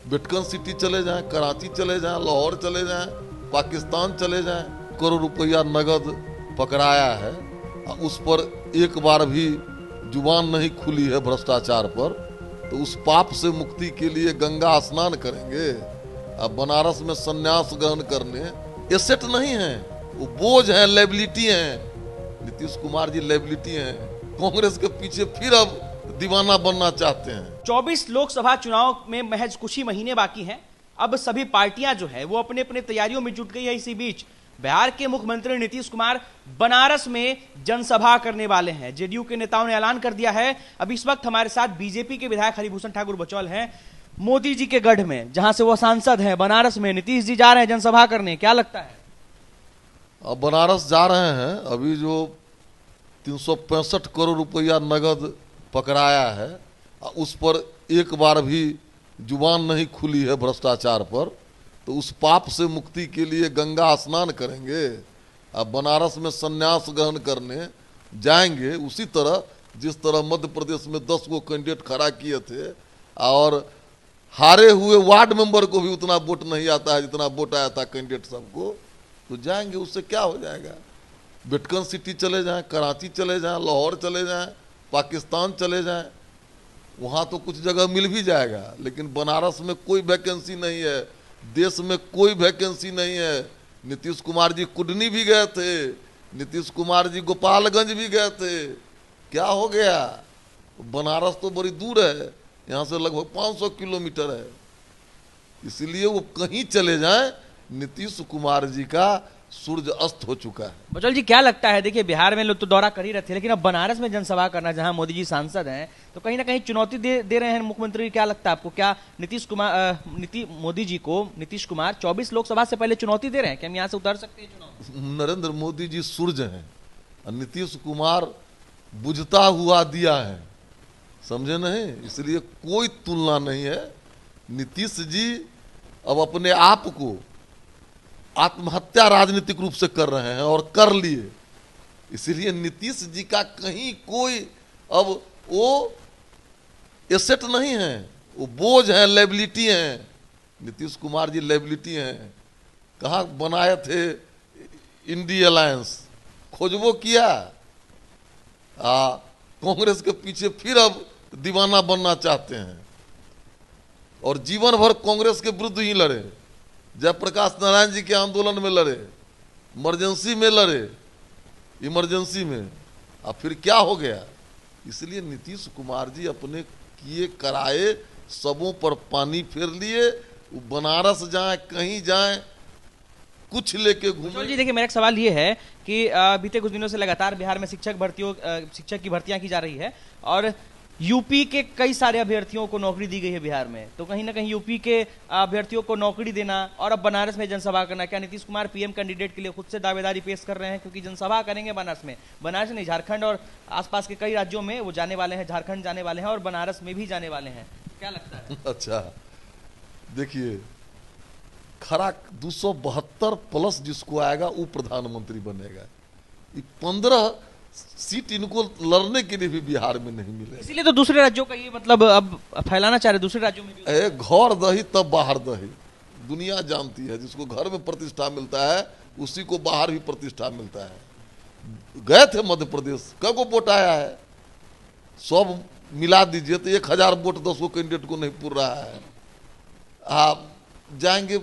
Vatican city चले जाएं, कराची चले जाएं, लाहौर चले जाएं, पाकिस्तान चले जाएं, करोड़ रुपया नगद पकड़ाया है। उस पर एक बार भी जुबान नहीं खुली है भ्रष्टाचार पर। तो उस पाप से मुक्ति के लिए गंगा स्नान करेंगे। अब बनारस में संन्यास ग्रहण करने एसेट नहीं है, वो बोझ है, लायबिलिटी है। नीतीश कुमार जी लायबिलिटी हैं। कांग्रेस के पीछे फिर अब दीवाना बनना चाहते हैं। 24 लोकसभा चुनाव में महज कुछ ही महीने बाकी हैं। अब सभी पार्टियां जो है वो अपने अपने तैयारियों में जुट गई है। इसी बीच बिहार के मुख्यमंत्री नीतीश कुमार बनारस में जनसभा करने वाले हैं। जेडीयू के नेताओं ने ऐलान कर दिया है। अब इस वक्त हमारे साथ बीजेपी के विधायक हरिभूषण ठाकुर बचौल हैं, मोदी जी के गढ़ में, जहां से वो सांसद हैं। बनारस में नीतीश जी जा रहे हैं जनसभा करने, क्या लगता है? अब बनारस जा रहे हैं। अभी जो 365 करोड़ रुपया नगद पकड़ाया है, उस पर एक बार भी जुबान नहीं खुली है भ्रष्टाचार पर। तो उस पाप से मुक्ति के लिए गंगा स्नान करेंगे। अब बनारस में संन्यास ग्रहण करने जाएंगे। उसी तरह जिस तरह मध्य प्रदेश में 10 गो कैंडिडेट खड़ा किए थे और हारे हुए वार्ड मेंबर को भी उतना वोट नहीं आता है जितना वोट आया था कैंडिडेट सबको, तो जाएंगे। उससे क्या हो जाएगा? वेटिकन सिटी चले जाएं, कराची चले जाएं, लाहौर चले जाएं, पाकिस्तान चले जाएं, वहाँ तो कुछ जगह मिल भी जाएगा। लेकिन बनारस में कोई वैकेंसी नहीं है, देश में कोई वैकेंसी नहीं है। नीतीश कुमार जी कुडनी भी गए थे, नीतीश कुमार जी गोपालगंज भी गए थे। क्या हो गया? बनारस तो बड़ी दूर है, यहाँ से लगभग 500 किलोमीटर है। इसलिए वो कहीं चले जाएं, नीतीश कुमार जी का सूर्य अस्त हो चुका है। बचौल जी, क्या लगता है? देखिए, बिहार में लोग तो दौरा कर ही रहे थे, लेकिन अब बनारस में जनसभा करना, जहां मोदी जी सांसद हैं, तो कहीं ना कहीं चुनौती दे रहे हैं मुख्यमंत्री। क्या लगता है आपको? क्या मोदी जी को नीतीश कुमार 24 लोकसभा से पहले चुनौती दे रहे हैं कि हम यहाँ से उतर सकते हैं चुनाव? नरेंद्र मोदी जी सूर्य हैं और नीतीश कुमार बुझता हुआ दिया है, समझे नहीं? इसलिए कोई तुलना नहीं है। नीतीश जी अब अपने आप को आत्महत्या राजनीतिक रूप से कर रहे हैं और कर लिए। इसलिए नीतीश जी का कहीं कोई अब वो एसेट नहीं है, वो बोझ है, लायबिलिटी है। नीतीश कुमार जी लायबिलिटी हैं। कहाँ बनाए थे इंडी अलायंस, खोजबो किया। कांग्रेस के पीछे फिर अब दीवाना बनना चाहते हैं और जीवन भर कांग्रेस के विरुद्ध ही लड़े। जयप्रकाश नारायण जी के आंदोलन में लड़े, इमरजेंसी में लड़े, इमरजेंसी में। अब फिर क्या हो गया? इसलिए नीतीश कुमार जी अपने किए कराए सबों पर पानी फेर लिए। बनारस जाएं, कहीं जाएं, कुछ लेके घूमे। जी देखिए, मेरा एक सवाल ये है कि बीते कुछ दिनों से लगातार बिहार में शिक्षक की भर्तियां की जा रही है और यूपी के कई सारे अभ्यर्थियों को नौकरी दी गई है बिहार में। तो कहीं ना कहीं यूपी के अभ्यर्थियों को नौकरी देना और अब बनारस में जनसभा करना, क्या नीतीश कुमार पीएम कैंडिडेट के लिए खुद से दावेदारी पेश कर रहे हैं? क्योंकि जनसभा करेंगे बनारस में, बनारस नहीं झारखंड और आसपास के कई राज्यों में वो जाने वाले हैं, झारखंड जाने वाले हैं और बनारस में भी जाने वाले हैं। क्या लगता है? अच्छा, देखिए, खरा 272 प्लस जिसको आएगा वो प्रधानमंत्री बनेगा। 15 सीट इनको लड़ने के लिए भी बिहार में नहीं मिले। इसीलिए तो दूसरे राज्यों का ये मतलब अब फैलाना चाह रहे दूसरे राज्यों में भी। घर दही तब बाहर दही, दुनिया जानती है। जिसको घर में प्रतिष्ठा मिलता है उसी को बाहर भी प्रतिष्ठा मिलता है। गए थे मध्य प्रदेश, कब वोट आया है? सब मिला दीजिए तो 1000 वोट 10 गो कैंडिडेट को नहीं पूर रहा है। आप जाएंगे,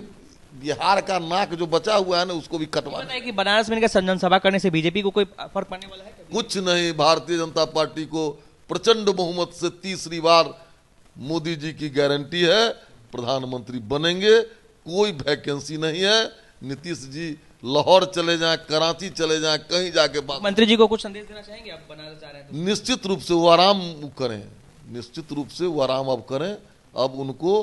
बिहार का नाक जो बचा हुआ है ना उसको भी कटवा है कि बनारस में जनसभा करने से बीजेपी को कोई फर्क पड़ने वाला है? कुछ नहीं। भारतीय जनता पार्टी को प्रचंड बहुमत से तीसरी बार मोदी जी की गारंटी है, प्रधानमंत्री बनेंगे। कोई वैकेंसी नहीं है। नीतीश जी लाहौर चले जाएं, कराची चले जाएं, कहीं जाके बात। मंत्री जी को कुछ संदेश देना चाहेंगे? आप बनारस जा रहे हैं तो निश्चित रूप से वो आराम करें, निश्चित रूप से वो आराम अब करें। अब उनको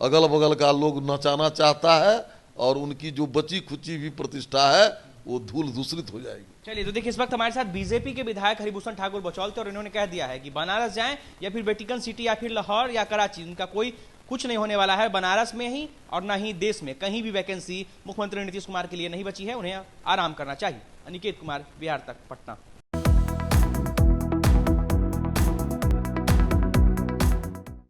अगल बगल का लोग नचाना चाहता है और उनकी जो बची खुची भी प्रतिष्ठा है वो धूल दूषित हो जाएगी। चलिए, तो देखिए, इस वक्त हमारे साथ बीजेपी के विधायक हरिभूषण ठाकुर बचौल थे और इन्होंने कह दिया है कि बनारस जाएं या फिर वेटिकन सिटी या फिर लाहौर या कराची, उनका कोई कुछ नहीं होने वाला है। बनारस में ही और ना ही देश में कहीं भी वैकेंसी मुख्यमंत्री नीतीश कुमार के लिए नहीं बची है। उन्हें आराम करना चाहिए। अनिकेत कुमार, बिहार तक, पटना।